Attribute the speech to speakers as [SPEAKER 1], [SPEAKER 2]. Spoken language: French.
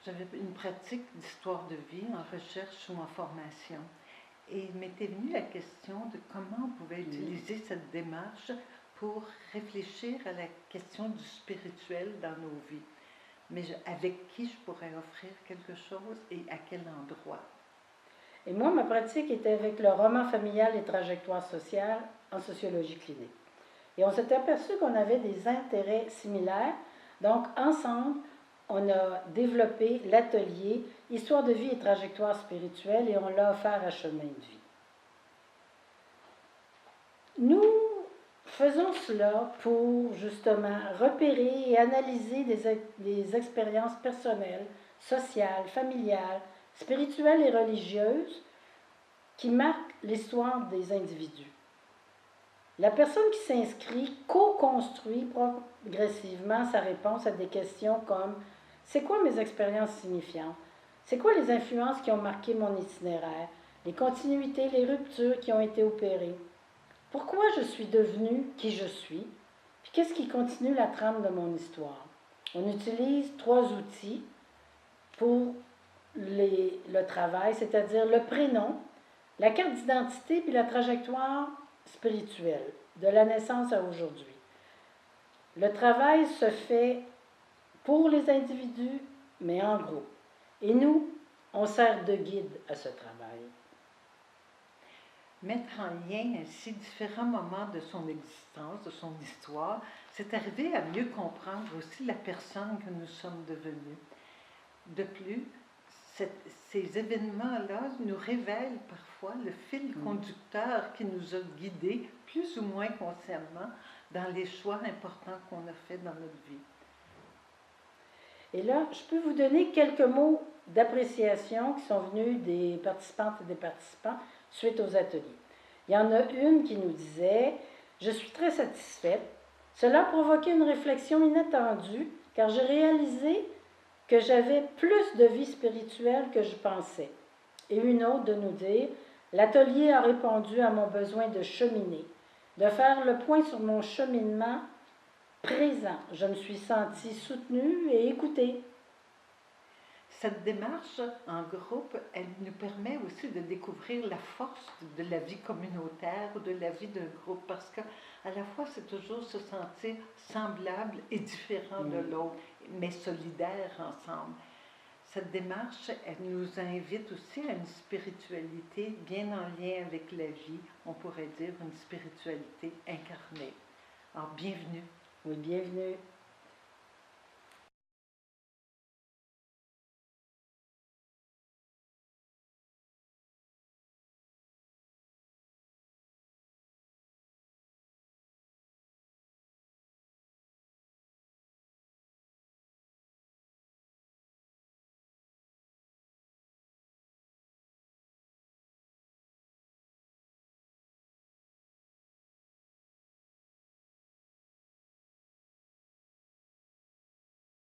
[SPEAKER 1] j'avais une pratique d'histoire de vie en recherche ou en formation. Et il m'était venue la question de comment on pouvait utiliser cette démarche pour réfléchir à la question du spirituel dans nos vies. Mais avec qui je pourrais offrir quelque chose et à quel endroit?
[SPEAKER 2] Et moi, ma pratique était avec le roman familial et trajectoires sociales en sociologie clinique. Et on s'est aperçu qu'on avait des intérêts similaires. Donc, ensemble, on a développé l'atelier Histoire de vie et trajectoire spirituelle et on l'a offert à Chemin de vie. Nous faisons cela pour justement repérer et analyser des expériences personnelles, sociales, familiales, spirituelles et religieuses qui marquent l'histoire des individus. La personne qui s'inscrit co-construit progressivement sa réponse à des questions comme « C'est quoi mes expériences signifiantes? C'est quoi les influences qui ont marqué mon itinéraire? Les continuités, les ruptures qui ont été opérées? Pourquoi je suis devenue qui je suis? Puis qu'est-ce qui continue la trame de mon histoire? » On utilise 3 outils pour le travail, c'est-à-dire le prénom, la carte d'identité puis la trajectoire spirituelle, de la naissance à aujourd'hui. Le travail se fait pour les individus, mais en groupe. Et nous, on sert de guide à ce travail.
[SPEAKER 1] Mettre en lien ainsi différents moments de son existence, de son histoire, c'est arriver à mieux comprendre aussi la personne que nous sommes devenus. De plus, ces événements-là nous révèlent parfois le fil conducteur qui nous a guidés, plus ou moins consciemment, dans les choix importants qu'on a faits dans notre vie.
[SPEAKER 2] Et là, je peux vous donner quelques mots d'appréciation qui sont venus des participantes et des participants suite aux ateliers. Il y en a une qui nous disait « Je suis très satisfaite. Cela a provoqué une réflexion inattendue car j'ai réalisé que j'avais plus de vie spirituelle que je pensais. » Et une autre de nous dire « L'atelier a répondu à mon besoin de cheminer, de faire le point sur mon cheminement présent. Je me suis sentie soutenue et écoutée. »
[SPEAKER 1] Cette démarche en groupe, elle nous permet aussi de découvrir la force de la vie communautaire ou de la vie d'un groupe, parce qu'à la fois, c'est toujours se sentir semblable et différent de l'autre, mais solidaire ensemble. Cette démarche, elle nous invite aussi à une spiritualité bien en lien avec la vie, on pourrait dire une spiritualité incarnée. Alors, bienvenue.
[SPEAKER 2] Oui, bienvenue.